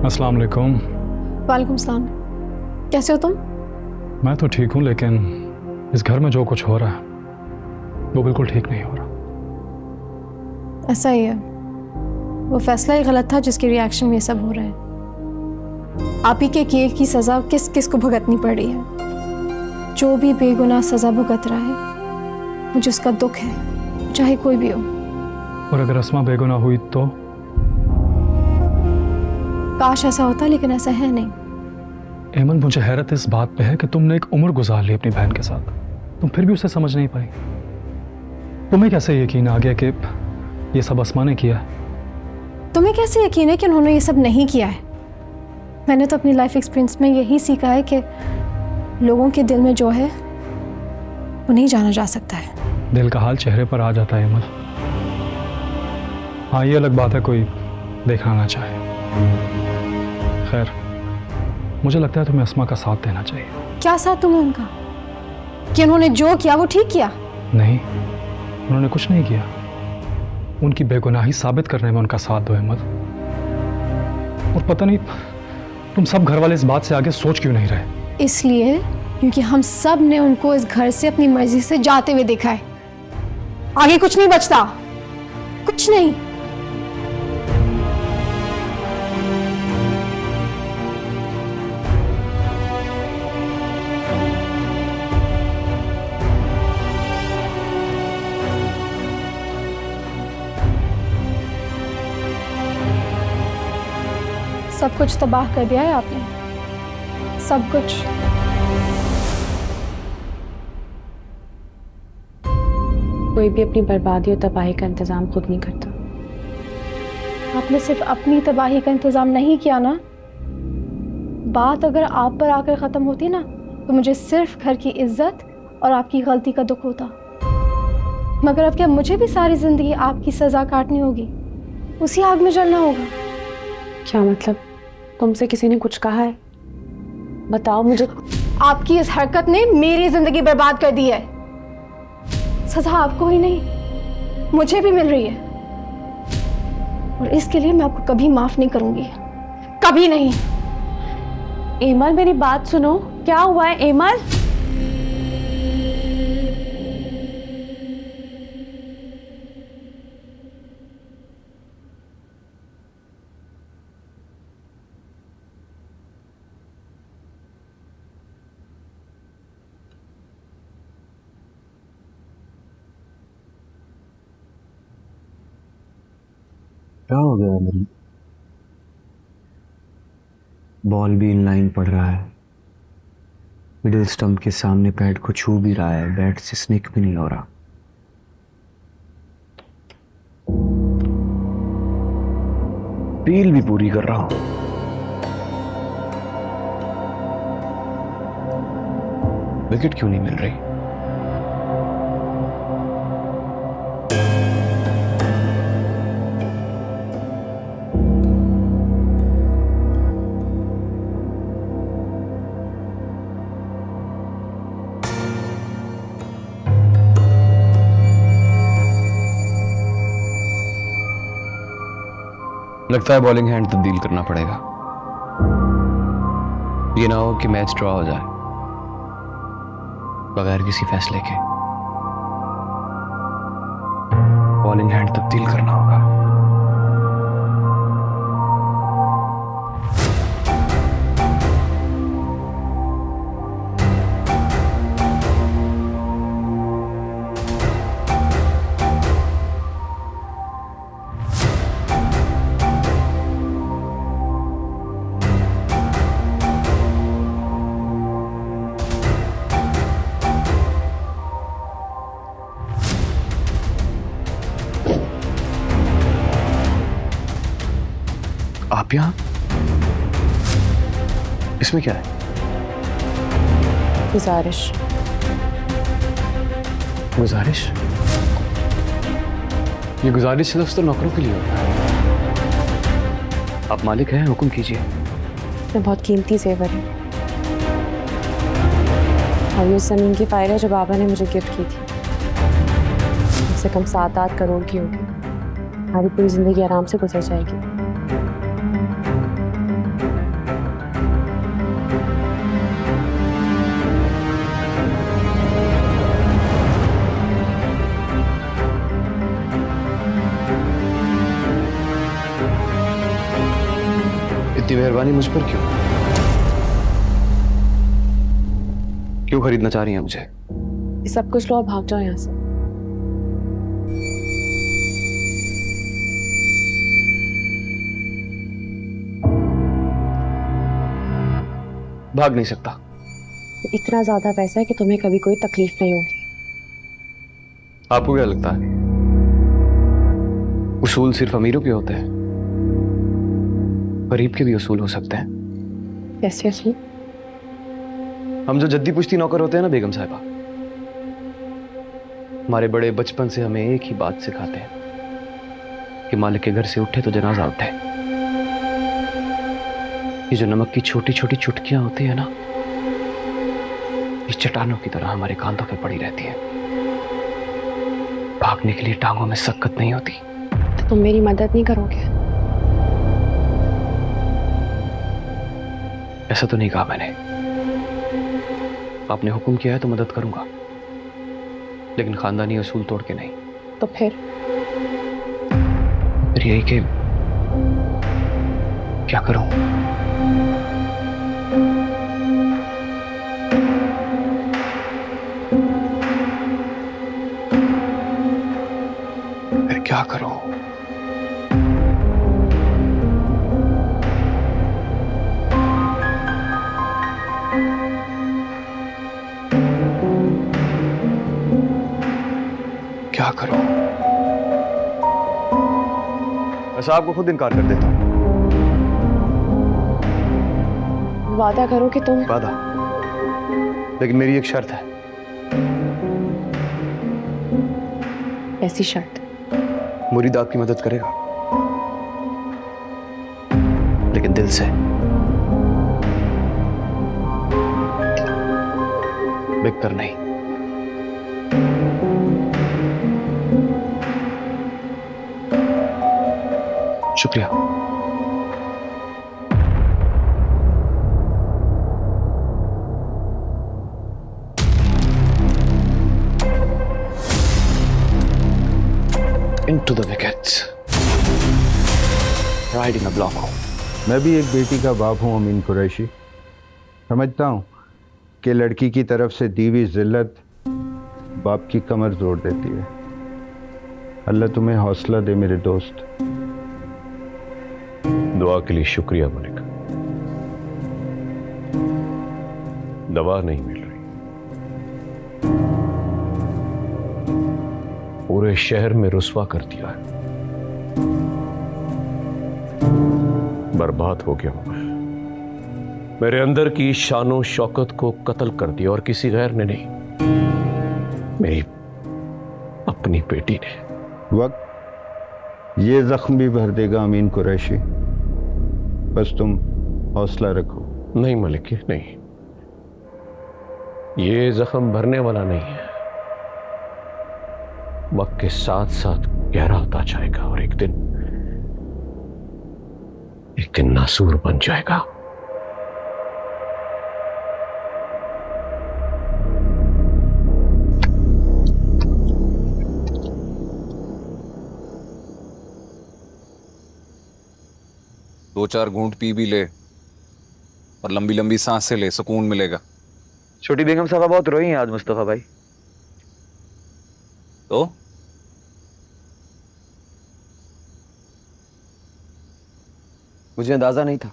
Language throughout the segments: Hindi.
अस्सलाम वालेकुम। वालेकुम सलाम। कैसे हो तुम? मैं तो ठीक हूँ, लेकिन इस घर में जो कुछ हो रहा है वो बिल्कुल ठीक नहीं हो रहा। ऐसा ही है, वो फैसला ही गलत था जिसके रिएक्शन में ये सब हो रहा है। आप ही के किए की सज़ा किस किस को भुगतनी पड़ रही है। जो भी बेगुनाह सज़ा भुगत रहा है मुझे उसका दुख है, चाहे कोई भी हो। और अगर अस्मा बेगुनाह हुई तो? काश ऐसा होता, लेकिन ऐसा है नहीं। एमन, मुझे हैरत इस बात पे है कि तुमने एक उम्र गुजार ली अपनी बहन के साथ, तुम फिर भी उसे समझ नहीं पाई। तुम्हें कैसे यकीन आ गया कि ये सब अस्मा ने किया? तुम्हें कैसे यकीन है कि उन्होंने ये सब नहीं किया है? मैंने तो अपनी लाइफ एक्सपीरियंस में यही सीखा है कि लोगों के दिल में जो है वो नहीं जाना जा सकता है। दिल का हाल चेहरे पर आ जाता है एमन। हाँ, ये अलग बात है कोई देखना ना चाहे। खैर, मुझे लगता है तुम्हें अस्मा का साथ देना चाहिए। क्या साथ तुम्हें उनका? कि उन्होंने जो किया वो ठीक किया? नहीं, उन्होंने कुछ नहीं किया। उनकी बेगुनाही साबित करने में उनका साथ दो अहमद। और पता नहीं तुम सब घर वाले इस बात से आगे सोच क्यों नहीं रहे? इसलिए क्योंकि हम सब ने उनको इस घर से अपनी मर्जी से जाते हुए देखा है। आगे कुछ नहीं बचता, कुछ नहीं। सब कुछ तबाह कर दिया है आपने, सब कुछ। कोई भी अपनी बर्बादी और तबाही का इंतजाम खुद नहीं करता। आपने सिर्फ अपनी तबाही का इंतजाम नहीं किया ना। बात अगर आप पर आकर ख़त्म होती ना तो मुझे सिर्फ घर की इज्जत और आपकी गलती का दुख होता। मगर अब क्या मुझे भी सारी ज़िंदगी आपकी सज़ा काटनी होगी, उसी आग में जलना होगा? क्या मतलब? तुमसे किसी ने कुछ कहा है? बताओ मुझे। आपकी इस हरकत ने मेरी ज़िंदगी बर्बाद कर दी है। सज़ा आपको ही नहीं मुझे भी मिल रही है, और इसके लिए मैं आपको कभी माफ़ नहीं करूंगी, कभी नहीं। एमल, मेरी बात सुनो। क्या हुआ है एमल? क्या हो गया मेरी? बॉल भी इनलाइन पड़ रहा है, मिडिल स्टंप के सामने पैड को छू भी रहा है, बैट से स्निक भी नहीं हो रहा। फील भी पूरी कर रहा हूं। विकेट क्यों नहीं मिल रही? लगता है बॉलिंग हैंड तब्दील करना पड़ेगा। ये ना हो कि मैच ड्रॉ हो जाए बगैर किसी फैसले के। बॉलिंग हैंड तब्दील करना होगा। आप यहां? इसमें क्या है? गुजारिश। गुजारिश? ये गुजारिश लफ्ज़ तो नौकरों के लिए होता है। आप मालिक हैं, हुक्म कीजिए। ये बहुत कीमती जेवर है और ये ज़मीन की फाइल है जो बाबा ने मुझे गिफ्ट की थी। कम से कम 7-8 करोड़ की होगी। हमारी पूरी जिंदगी आराम से गुजर जाएगी। इतनी मेहरबानी मुझ पर क्यों? क्यों खरीदना चाह रही हैं मुझे? ये सब कुछ लो और भाग जाओ यहाँ से। भाग नहीं सकता। इतना ज्यादा पैसा है कि तुम्हें कभी कोई तकलीफ नहीं होगी। आपको क्या लगता है उसूल सिर्फ अमीरों के होते हैं? गरीब के भी उसूल हो सकते हैं। कैसे असूल? हम जो जद्दी पुश्ती नौकर होते हैं ना बेगम साहिबा, हमारे बड़े बचपन से हमें एक ही बात सिखाते हैं कि मालिक के घर से उठे तो जनाजा उठे। ये जो नमक की छोटी छोटी चुटकियां होती है ना, ये चट्टानों की तरह हमारे कांधों पे पड़ी रहती है। भागने के लिए टांगों में सक्कत नहीं होती। तो तुम मेरी मदद नहीं करोगे? ऐसा तो नहीं कहा मैंने। आपने हुक्म किया है तो मदद करूंगा, लेकिन खानदानी असूल तोड़ के नहीं। तो फिर यही कि क्या करूं? फिर क्या करूं? क्या करूं? वैसे आपको खुद इनकार कर देता हूं। वादा करो कि तुम। वादा, लेकिन मेरी एक शर्त है। ऐसी शर्त? मुरीद आपकी मदद करेगा, लेकिन दिल से, बिककर नहीं। शुक्रिया। Into the wickets, right in a block hole. मैं भी एक बेटी का बाप हूँ अमीन कुरैशी। समझता हूँ कि लड़की की तरफ से दी हुई जिल्लत बाप की कमर जोड़ देती है। अल्लाह तुम्हें हौसला दे मेरे दोस्त। दुआ के लिए शुक्रिया मलिक। दवा नहीं मिल रही। पूरे शहर में रुस्वा कर दिया है। बर्बाद हो गया हूं मैं। मेरे अंदर की शानो शौकत को कत्ल कर दिया, और किसी गैर ने नहीं, मेरी अपनी बेटी ने। वक्त ये जख्म भी भर देगा अमीन कुरैशी, बस तुम हौसला रखो। नहीं मलिक, नहीं, ये जख्म भरने वाला नहीं है। वक्त के साथ साथ गहरा होता जाएगा और एक दिन नासूर बन जाएगा। दो चार घूंट पी भी ले और लंबी लंबी सांसें ले, सुकून मिलेगा। छोटी बेगम साहबा बहुत रोई हैं आज मुस्तफा भाई। तो मुझे अंदाजा नहीं था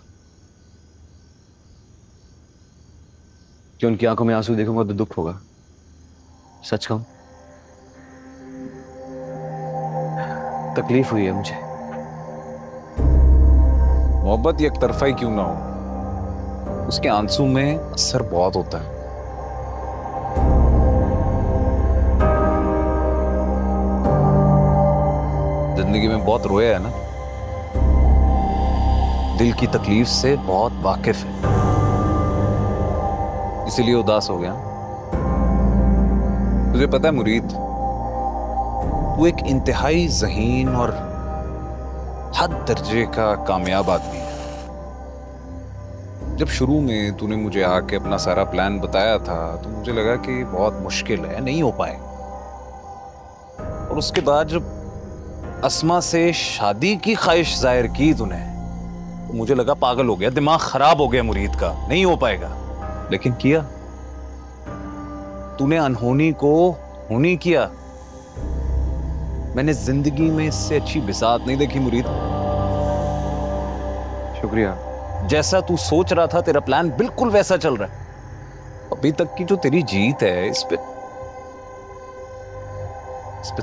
कि उनकी आंखों में आंसू देखूंगा तो दुख होगा। सच कहूं, तकलीफ हुई है मुझे। मोहब्बत एक तरफा ही क्यों ना हो, उसके आंसू में असर बहुत होता है। जिंदगी में बहुत रोया है ना, दिल की तकलीफ से बहुत वाकिफ है, इसीलिए उदास हो गया। तुझे पता है मुरीद, तू एक इंतहाई ज़हीन और हद दर्जे का कामयाब आदमी है। जब शुरू में तूने मुझे आके अपना सारा प्लान बताया था तो मुझे लगा कि बहुत मुश्किल है, नहीं हो पाए। और उसके बाद जब अस्मा से शादी की ख्वाहिश जाहिर की तूने, तो मुझे लगा पागल हो गया, दिमाग खराब हो गया मुरीद का, नहीं हो पाएगा। लेकिन किया तूने, अनहोनी को होनी किया। मैंने जिंदगी में इससे अच्छी बिसात नहीं देखी मुरीद। शुक्रिया। जैसा तू सोच रहा था तेरा प्लान बिल्कुल वैसा चल रहा है। अभी तक की जो तेरी जीत है इस पे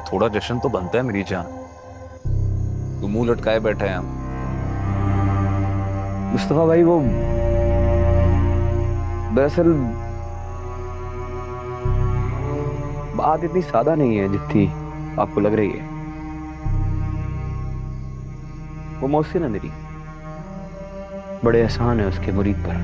थोड़ा जश्न तो बनता है मेरी जान। तू मुंह लटकाए बैठा है। मुस्तफा भाई, वो दरअसल बात इतनी सादा नहीं है जितनी आपको लग रही है। वो मोहसिन है मेरी, बड़े एहसान है उसके मुरीद पर।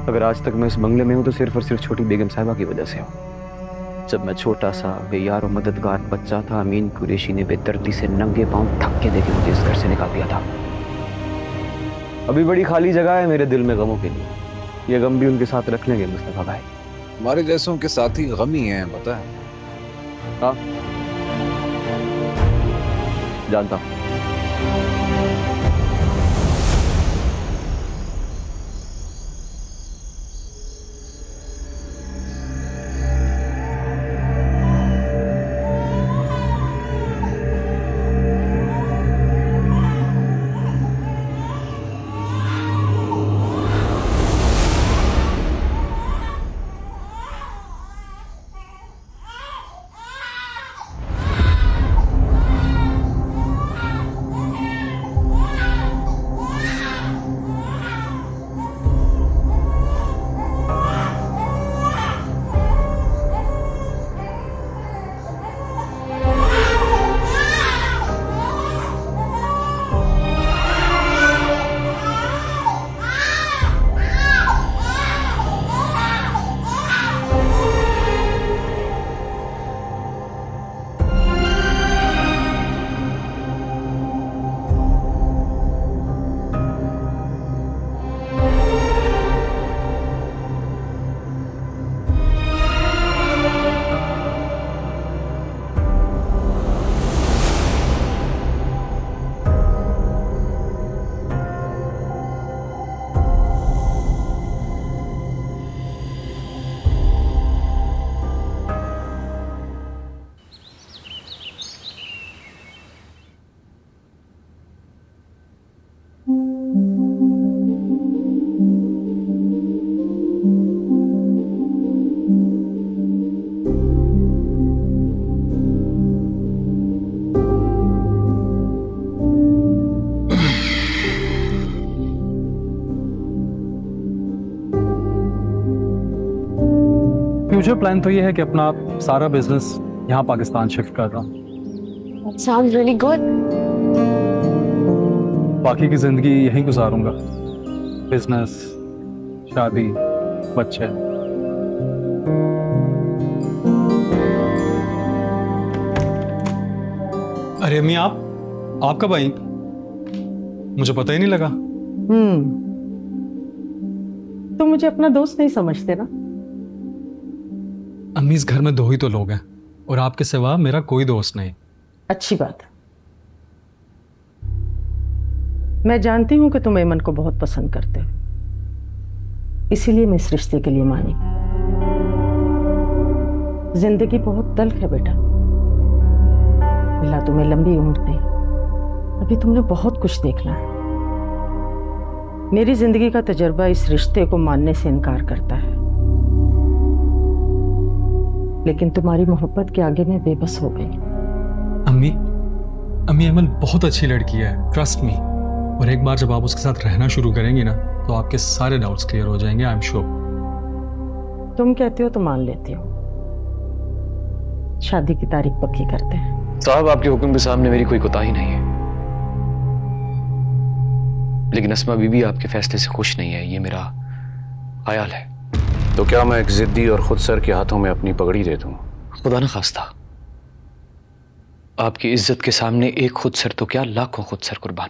अगर आज तक मैं इस बंगले में हूं तो सिर्फ और सिर्फ छोटी बेगम साहिबा की वजह से हूं। जब मैं छोटा सा बेयार और मददगार बच्चा था, अमीन कुरैशी ने बेदर्दी से नंगे पांव धक्के देके मुझे इस घर से निकाल दिया था। अभी बड़ी खाली जगह है मेरे दिल में गमों के लिए। ये गम भी उनके साथ रख लेंगे मुस्तफा भाई। हमारे जैसों के साथ ही गम ही है, पता है। हाँ, जानता हूं। फ्यूचर प्लान तो ये है कि अपना सारा बिजनेस यहाँ पाकिस्तान शिफ्ट कर रहा हूँ। That sounds really good. बाकी की जिंदगी यहीं गुजारूंगा। बिजनेस, शादी, बच्चे। अरे अम्मी, आप कब आई? मुझे पता ही नहीं लगा। तुम मुझे अपना दोस्त नहीं समझते ना? अम्मी, इस घर में 2 ही तो लोग हैं और आपके सिवा मेरा कोई दोस्त नहीं। अच्छी बात। मैं जानती हूं कि तुम ऐमन को बहुत पसंद करते हो, इसीलिए मैं इस रिश्ते के लिए मानी। जिंदगी बहुत तल्ख है बेटा। अल्लाह तुम्हें लंबी उम्र दे। अभी तुमने बहुत कुछ देखना है। मेरी जिंदगी का तजर्बा इस रिश्ते को मानने से इनकार करता है, लेकिन तुम्हारी मोहब्बत के आगे मैं बेबस हो गई। अम्मी अमल बहुत अच्छी लड़की है, ट्रस्ट मी। और एक बार जब आप उसके साथ रहना शुरू करेंगी ना, तो आपके सारे डाउट्स क्लियर हो जाएंगे, आई एम श्योर। तुम कहती हो तो मान लेती हो। शादी की तारीख पक्की करते हैं। साहब, आपके हुक्म के सामने मेरी कोई कोताही नहीं है, लेकिन अस्मा बीबी आपके फैसले से खुश नहीं है, ये मेरा ख्याल है। तो क्या मैं एक जिद्दी और खुद सर के हाथों में अपनी पगड़ी दे दूं? खुदा न खास्ता, आपकी इज्जत के सामने एक खुद सर तो क्या, लाखों खुद सर कुर्बान।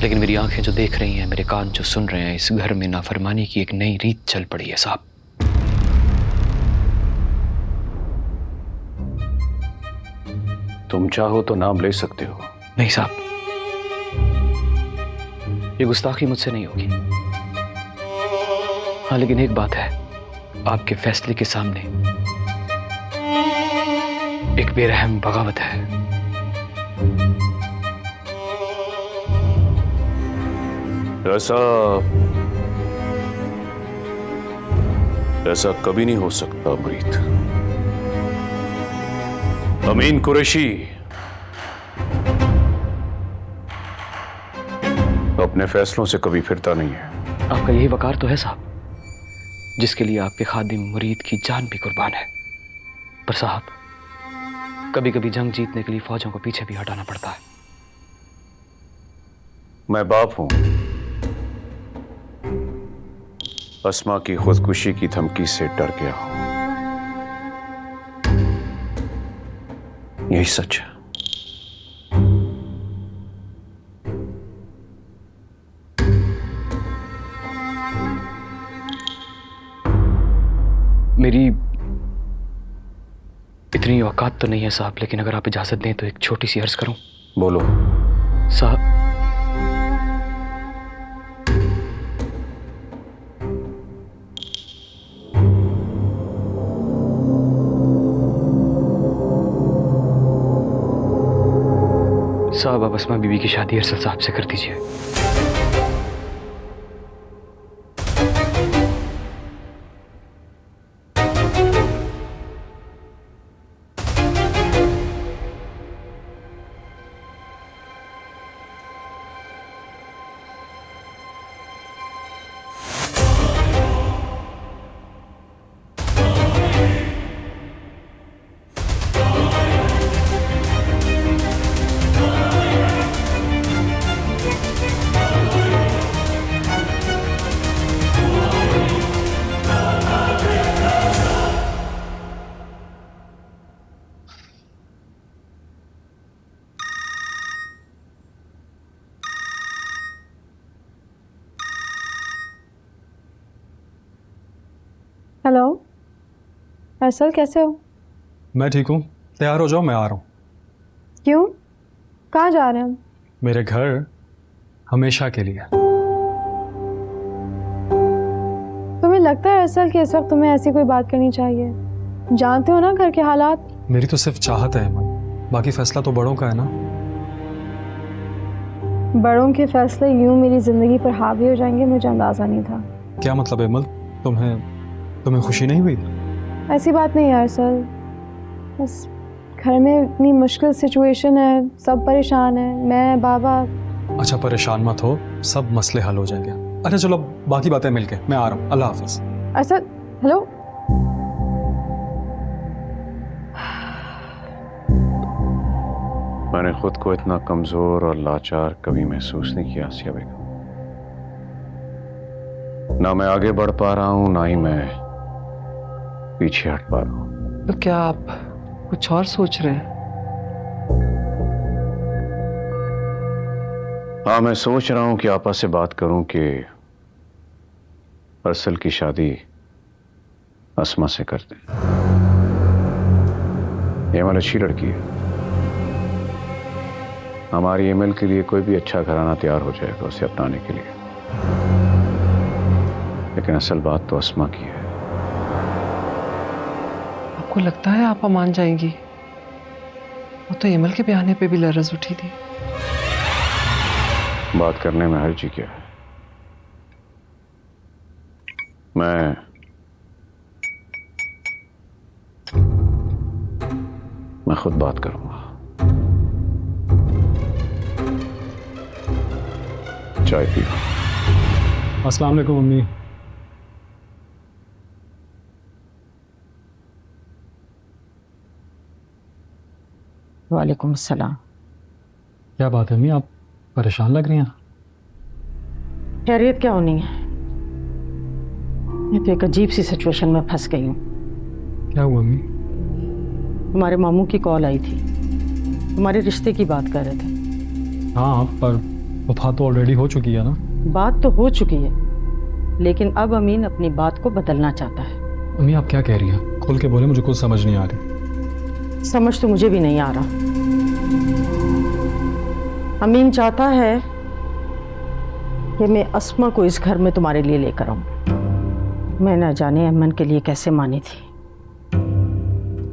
लेकिन मेरी आंखें जो देख रही हैं, मेरे कान जो सुन रहे हैं, इस घर में नाफरमानी की एक नई रीत चल पड़ी है साहब। तुम चाहो तो नाम ले सकते हो। नहीं साहब, ये गुस्ताखी मुझसे नहीं होगी। हाँ, लेकिन एक बात है, आपके फैसले के सामने एक बेरहम बगावत है। ऐसा कभी नहीं हो सकता मुरीद। अमीन कुरैशी अपने फैसलों से कभी फिरता नहीं है। आपका यही वकार तो है साहब, जिसके लिए आपके खादिम मुरीद की जान भी कुर्बान है। पर साहब, कभी कभी जंग जीतने के लिए फौजों को पीछे भी हटाना पड़ता है। मैं बाप हूं, अस्मा की खुदकुशी की धमकी से डर गया हूं। यही सच है। मेरी इतनी औकात तो नहीं है साहब, लेकिन अगर आप इजाजत दें तो एक छोटी सी अर्ज करूं। बोलो। साहब, आप अस्मा बीबी की शादी अरसल साहब से कर दीजिए। हेलो अरसल, कैसे हो? मैं ठीक हूँ, तैयार हो जाओ, मैं आ रहा हूँ। क्यों? कहाँ जा रहे हैं हम? मेरे घर, हमेशा के लिए। तुम्हें लगता है अरसल कि इस वक्त तुम्हें ऐसी कोई बात करनी चाहिए? जानते हो ना घर के हालात। मेरी तो सिर्फ चाहत है अमन, बाकी फैसला तो बड़ों का है ना। बड़ों के फैसले यूं मेरी जिंदगी पर हावी हो जाएंगे, मुझे अंदाजा नहीं था। क्या मतलब है अमन? तुम्हें खुशी नहीं हुई? ऐसी बात नहीं है अरसल, बस घर में इतनी मुश्किल सिचुएशन है, सब परेशान है, मैं बाबा। अच्छा परेशान मत हो, सब मसले हल हो जाएंगे। अच्छा चलो बाकी बातें मिलके, मैं आ रहा हूँ, अल्लाह हाफिज। अरसल हेलो, मैंने खुद को इतना कमजोर और लाचार कभी महसूस नहीं किया आसिया बेगम। ना मैं आगे बढ़ पा रहा हूं, ना ही मैं पीछे हट पा रहा हूं। तो क्या आप कुछ और सोच रहे हैं? हाँ, मैं सोच रहा हूं कि आपा से बात करूं कि अरसल की शादी अस्मा से कर दें। ये हमारी अच्छी लड़की है, हमारी एमएल के लिए कोई भी अच्छा घराना तैयार हो जाएगा उसे अपनाने के लिए। लेकिन असल बात तो अस्मा की है। आपको लगता है आपा मान जाएंगी? वो तो एमएल के बयाने पे भी लरज उठी थी। बात करने में हर्ज क्या है? मैं खुद बात करूंगा। चाय पियो। अस्सलाम वालेकुम मम्मी। वालेकुम सलाम। क्या बात है अम्मी, आप परेशान लग रही हैं? खैरियत क्या होनी है, मैं तो एक अजीब सी सिचुएशन में फंस गई हूँ। क्या हुआ अम्मी? तुम्हारे मामू की कॉल आई थी, तुम्हारे रिश्ते की बात कर रहे थे। हाँ, पर वफा तो ऑलरेडी हो चुकी है ना। बात तो हो चुकी है, लेकिन अब अमीन अपनी बात को बदलना चाहता है। अम्मी आप क्या कह रही हैं? खुल के बोले, मुझे कुछ समझ नहीं आ रही। समझ तो मुझे भी नहीं आ रहा। अमीन चाहता है कि मैं अस्मा को इस घर में तुम्हारे लिए लेकर आऊं। मैं न जाने अमन के लिए कैसे मानी थी,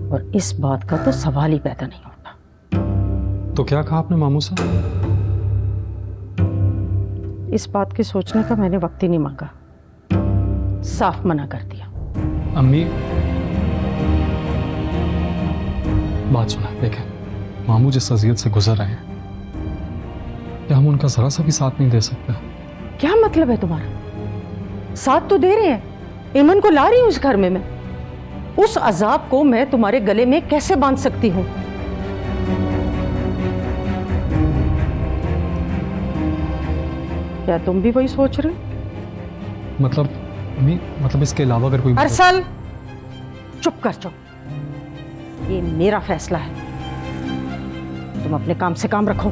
और इस बात का तो सवाल ही पैदा नहीं होता। तो क्या कहा आपने मामू से? इस बात के सोचने का मैंने वक्त ही नहीं मांगा, साफ मना कर दिया। अम्मी बात सुना, देखें मामू जिस अजियत से गुजर रहे हैं, क्या हम उनका जरा सा भी साथ नहीं दे सकते? क्या मतलब है तुम्हारा? साथ तो दे रहे हैं, इमन को ला रही हूं इस घर में। मैं उस अजाब को मैं तुम्हारे गले में कैसे बांध सकती हूं? क्या तुम भी वही सोच रहे हो? मतलब अम्मी, मतलब इसके अलावा अगर कोई अरसल, चुप कर चुप। ये मेरा फैसला है, तुम अपने काम से काम रखो।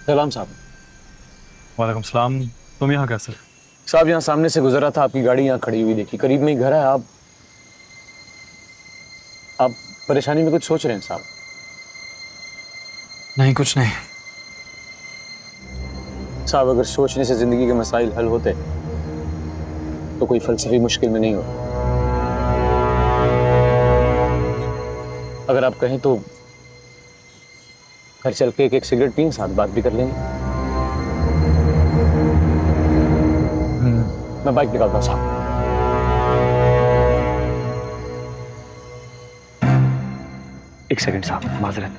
सलाम साहब। वालेकुम सलाम। तुम यहाँ कैसे? साहब यहाँ सामने से गुजरा था, आपकी गाड़ी यहाँ खड़ी हुई देखी, करीब में ही घर है। आप परेशानी में कुछ सोच रहे हैं साहब? नहीं, कुछ नहीं साहब, अगर सोचने से जिंदगी के मसाइल हल होते तो कोई फलसफी मुश्किल में नहीं होता। अगर आप कहें तो घर चल के एक सिगरेट पिएं, साथ बात भी कर लेंगे। मैं बाइक निकालता हूँ साहब। एक सेकंड साहब, माजरत।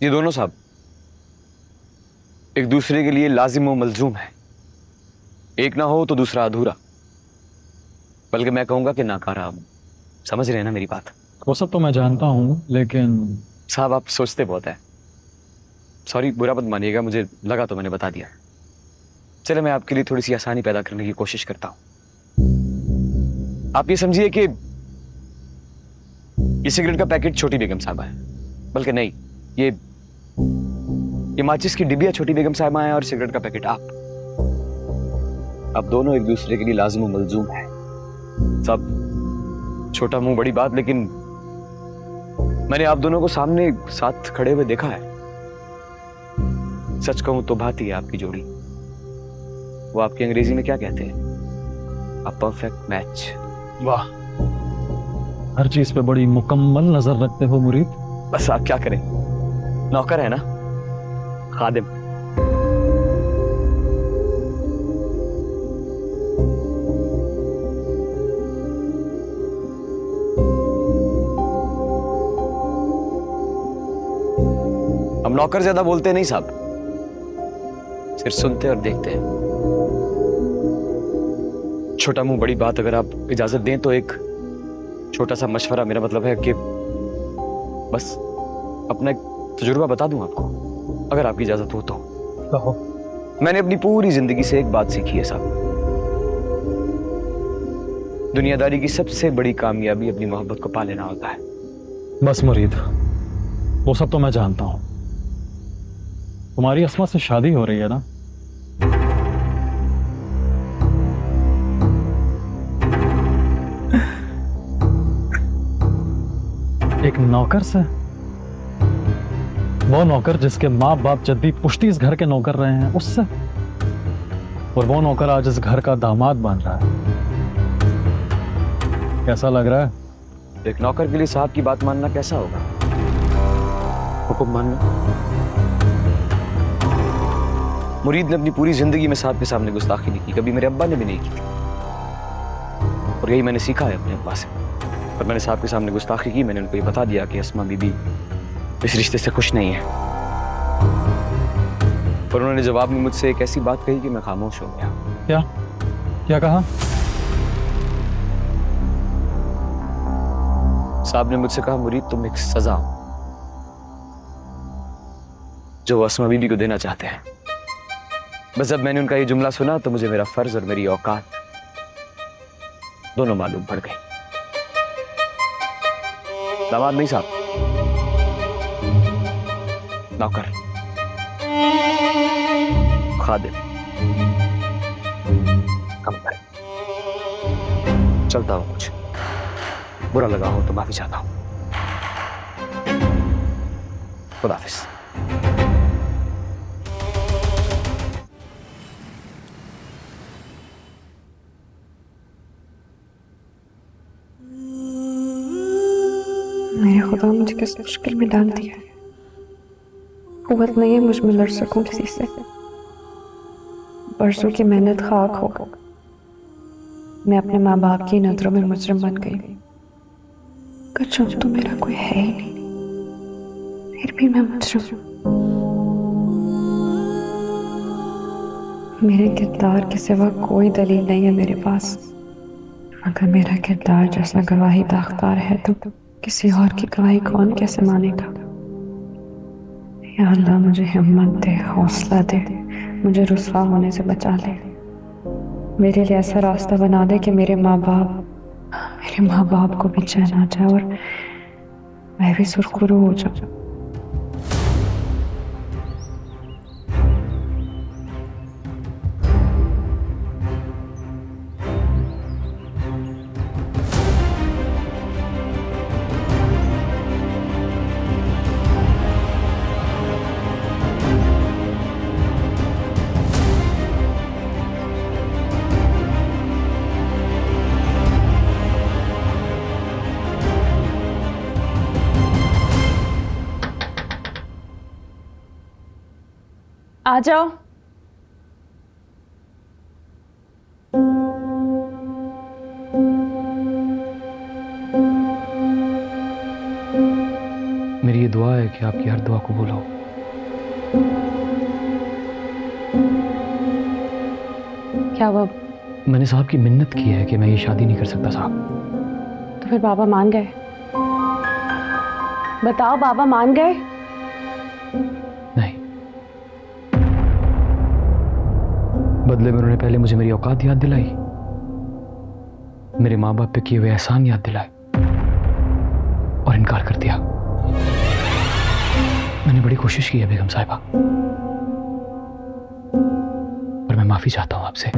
ये दोनों साहब एक दूसरे के लिए लाजिम व मलजूम है। एक ना हो तो दूसरा अधूरा, बल्कि मैं कहूंगा कि नाकारा। समझ रहे हैं ना मेरी बात? वो सब तो मैं जानता हूँ, लेकिन साहब आप सोचते बहुत है। सॉरी, बुरा मत मानिएगा, मुझे लगा तो मैंने बता दिया। चले, मैं आपके लिए थोड़ी सी आसानी पैदा करने की कोशिश करता हूं। आप ये समझिए कि ये सिगरेट का पैकेट छोटी बेगम साहबा है, बल्कि नहीं, ये माचिस की डिबिया छोटी बेगम साहबा है और सिगरेट का पैकेट आप दोनों एक दूसरे के लिए लाजिम व मलजूम है। सब छोटा मुंह बड़ी बात, लेकिन मैंने आप दोनों को सामने साथ खड़े हुए देखा है। सच कहूं तो भाती है आपकी जोड़ी। वो आपकी अंग्रेजी में क्या कहते हैं? A perfect match. वाह, हर चीज पे बड़ी मुकम्मल नजर रखते हो मुरीद। बस आप क्या करें, नौकर है ना, खादिम। हम नौकर ज्यादा बोलते नहीं साहब, सिर्फ सुनते और देखते हैं। छोटा मुंह बड़ी बात, अगर आप इजाजत दें तो एक छोटा सा मशवरा। मेरा मतलब है कि बस अपना एक तजुर्बा बता दूं आपको, अगर आपकी इजाजत हो तो। कहो। मैंने अपनी पूरी जिंदगी से एक बात सीखी है साहब, दुनियादारी की सबसे बड़ी कामयाबी अपनी मोहब्बत को पा लेना होता है। बस मुरीद, वो सब तो मैं जानता हूँ। तुम्हारी अस्मा से शादी हो रही है ना? एक नौकर से, वो नौकर जिसके माँ बाप जद्दी पुश्ती इस घर के नौकर रहे हैं, उससे। और वो नौकर आज इस घर का दामाद बन रहा है। कैसा लग रहा है? एक नौकर के लिए साहब की बात मानना कैसा होगा? हुक्म मानना। मुरीद ने अपनी पूरी जिंदगी में साहब के सामने गुस्ताखी नहीं की, कभी मेरे अब्बा ने भी नहीं की थी। और यही मैंने सीखा है अपने अब्बा से। पर मैंने साहब के सामने गुस्ताखी की, मैंने उनको ये बता दिया कि अस्मा बीबी इस रिश्ते से खुश नहीं है। पर उन्होंने जवाब में मुझसे एक ऐसी बात कही कि मैं खामोश हो गया। क्या क्या कहा? साहब ने मुझसे कहा, मुरीद तुम एक सजा जो वो अस्मा बीबी को देना चाहते हैं। बस जब मैंने उनका ये जुमला सुना तो मुझे मेरा फर्ज और मेरी औकात दोनों मालूम पड़ गई। दामाद नहीं साहब, नौकर, खादिम, कंपनी। चलता हूं, कुछ बुरा लगा हो तो माफी चाहता हूं। खुदा हाफिज। मेरे खुदा मुझे किस मुश्किल में डाल दिया। कुव्वत नहीं है मुझ में लड़ सकूं किसी से। बरसों की मेहनत खाक हो गई। मैं अपने माँ बाप की नजरों में मुजरिम बन गई। कचुम तो मेरा कोई है ही नहीं, फिर भी मैं मुजरिम। मेरे किरदार के सिवा कोई दलील नहीं है मेरे पास। अगर मेरा किरदार जैसा गवाही दाख्तार है तो किसी और की गवाही कौन कैसे मानेगा। या अल्लाह मुझे हिम्मत दे, हौसला दे, मुझे रुस्वा होने से बचा ले। मेरे लिए ऐसा रास्ता बना दे कि मेरे माँ बाप को भी चैन आ जाए और मैं भी सुरखुरू हो जाऊं। आ जाओ। मेरी ये दुआ है कि आपकी हर दुआ कबूल हो। क्या हुआ? मैंने साहब की मिन्नत की है कि मैं ये शादी नहीं कर सकता साहब। तो फिर बाबा मान गए? बताओ, बाबा मान गए? नहीं, बदले में उन्होंने पहले मुझे मेरी औकात याद दिलाई, मेरे माँ बाप पे किए हुए एहसान याद दिलाए और इनकार कर दिया। मैंने बड़ी कोशिश की है बेगम साहिबा, पर मैं माफी चाहता हूं आपसे।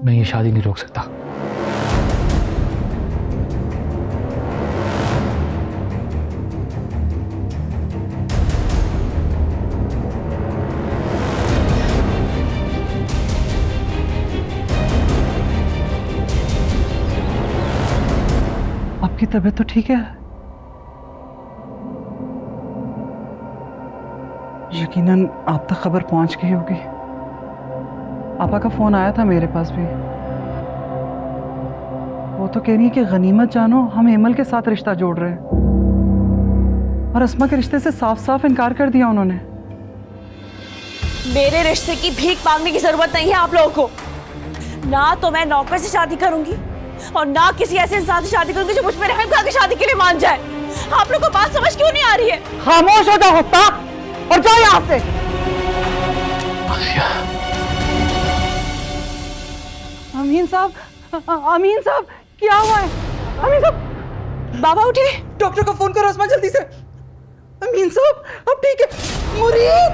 मैं ये शादी नहीं रोक सकता। आपकी तबीयत तो ठीक है? यकीनन आप तक खबर पहुंच गई होगी। आपा का फोन आया था मेरे पास भी। वो तो कह रही है कि गनीमत जानो, हम एमल के साथ रिश्ता जोड़ रहे हैं और अस्मा के रिश्ते से साफ साफ इनकार कर दिया उन्होंने। मेरे रिश्ते की भीख मांगने की जरूरत नहीं है आप लोगों को। ना तो मैं नौकर से शादी करूंगी और ना किसी ऐसे इंसान से शादी करूंगी जो मुझ पर रहम खा के शादी के लिए मान जाए। आप लोगों को बात समझ क्यों नहीं आ रही है? खामोश हो जाओ हुफ्ता और जाओ यहाँ से। अमीन साहब क्या हुआ है? अमीन साहब, बाबा उठे। डॉक्टर को फोन करो अस्मा जल्दी से। अमीन साहब अब ठीक है। मुरीद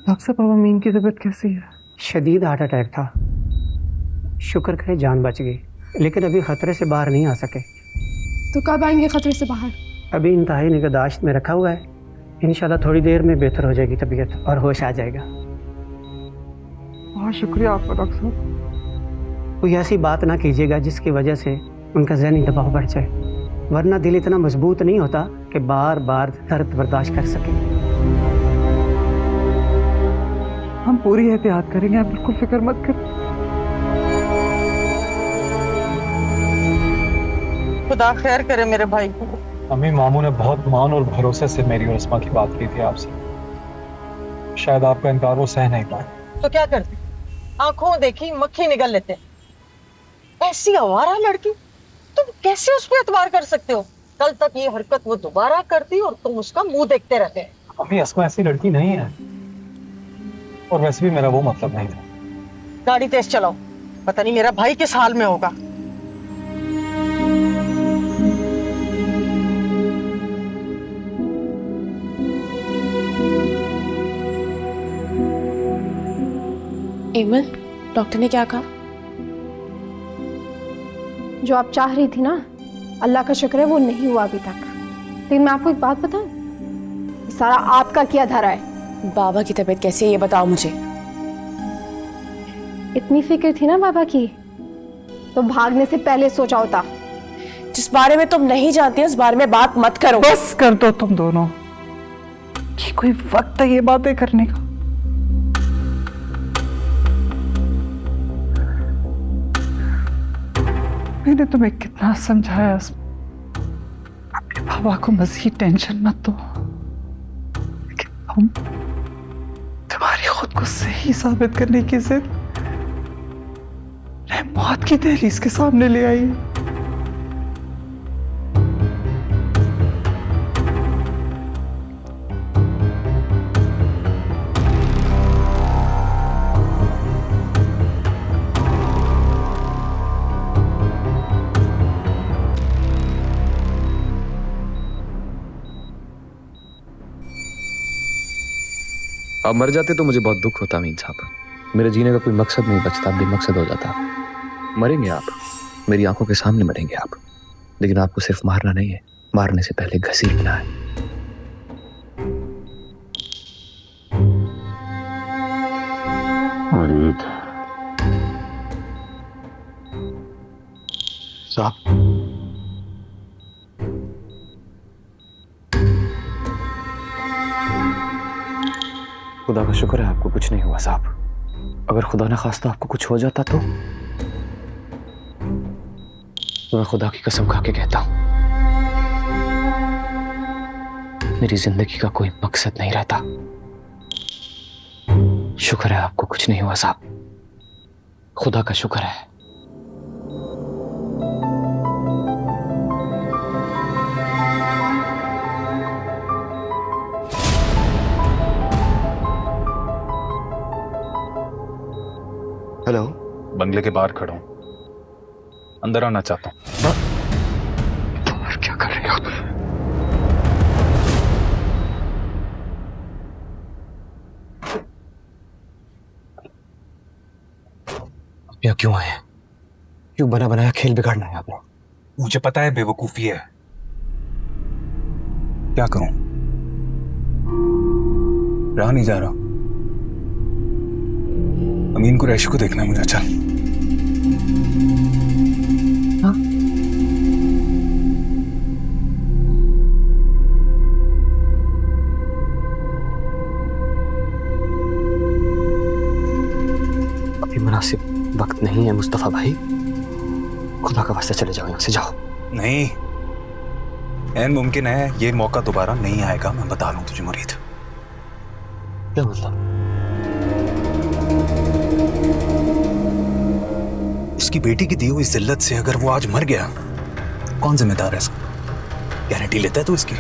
डॉक्टर साहब अब अमीन की तबीयत कैसी है? शदीद हार्ट अटैक था। शुक्र करे जान बच गई, लेकिन अभी ख़तरे से बाहर नहीं आ सके। तो कब आएंगे खतरे से बाहर? अभी इंतहाई निगहदाश्त में रखा हुआ है। इंशाल्लाह थोड़ी देर में बेहतर हो जाएगी तबीयत और होश आ जाएगा। बहुत शुक्रिया आपका डॉक्टर साहब। कोई ऐसी बात ना कीजिएगा जिसकी वजह से उनका ज़हनी दबाव बढ़ जाए, वरना दिल इतना मजबूत नहीं होता कि बार बार दर्द बर्दाश्त कर सके। हम पूरी एहतियात करेंगे, आप बिल्कुल फिक्र मत करें। खुदा खैर करे मेरे भाई को। अम्मी, मामू ने बहुत मान और भरोसे से मेरी और अस्मा की बात की थी आपसे। शायद आपका इनकार वो सह नहीं पाए। तो क्या करते, आंखों देखी मक्खी निगल लेते। ऐसी आवारा लड़की, तुम कैसे उस पर एतबार कर सकते हो? कल तक ये हरकत वो दोबारा करती और तुम उसका मुंह देखते रहते। अम्मी, अस्मा ऐसी लड़की नहीं है, और वैसे भी मेरा वो मतलब नहीं था। गाड़ी तेज चलाओ, पता नहीं मेरा भाई किस हाल में होगा। एमल, डॉक्टर ने क्या कहा? जो आप चाह रही थी ना, अल्लाह का शुक्र है वो नहीं हुआ अभी तक। लेकिन मैं आपको एक बात बताऊं, सारा आपका किया धरा है। बाबा की तबीयत कैसी है ये बताओ मुझे। इतनी फिक्र थी ना बाबा की, तो भागने से पहले सोचा होता। जिस बारे में तुम नहीं जानती उस बारे में बात मत करो। बस कर दो तुम दोनों, ये कोई वक्त है ये बातें करने का? मैंने तुम्हें कितना समझाया, अपने बाबा को मजीद टेंशन मत दो, लेकिन तुम तुम्हारी खुद को सही साबित करने की जिद मौत की दहलीज के सामने ले आई। आप मर जाते तो मुझे बहुत दुख होता अमीन साहब। मेरे जीने का कोई मकसद नहीं बचता, बेमकसद हो जाता। मरेंगे आप, मेरी आंखों के सामने मरेंगे आप, लेकिन आपको सिर्फ मारना नहीं है, मारने से पहले घसीटना है। मुरीद साहब, खुदा का शुक्र है आपको कुछ नहीं हुआ साहब। अगर खुदा न खास्ता आपको कुछ हो जाता तो मैं खुदा की कसम खा के कहता हूं, मेरी जिंदगी का कोई मकसद नहीं रहता। शुक्र है आपको कुछ नहीं हुआ साहब, खुदा का शुक्र है। हेलो, बंगले के बाहर खड़ा हूं, अंदर आना चाहता हूं। क्या कर रहे हो? आप यहाँ क्यों आए हैं? क्यों बना बनाया खेल बिगाड़ना है आपने? मुझे पता है बेवकूफी है, क्या करूं, रहा नहीं जा रहा। अमीन कुरैशी को देखना है मुझे। चल। हाँ? अभी मुनासिब वक्त नहीं है मुस्तफा भाई, खुदा का वास्ता चले जाओ, यहां से जाओ। नहीं, ऐन मुमकिन है ये मौका दोबारा नहीं आएगा, मैं बता रहा हूं तुझे मुरीद। क्या मतलब? उसकी बेटी की दी हुई जिल्लत से अगर वो आज मर गया, कौन जिम्मेदार है इसका? गारंटी लेता है तू इसकी?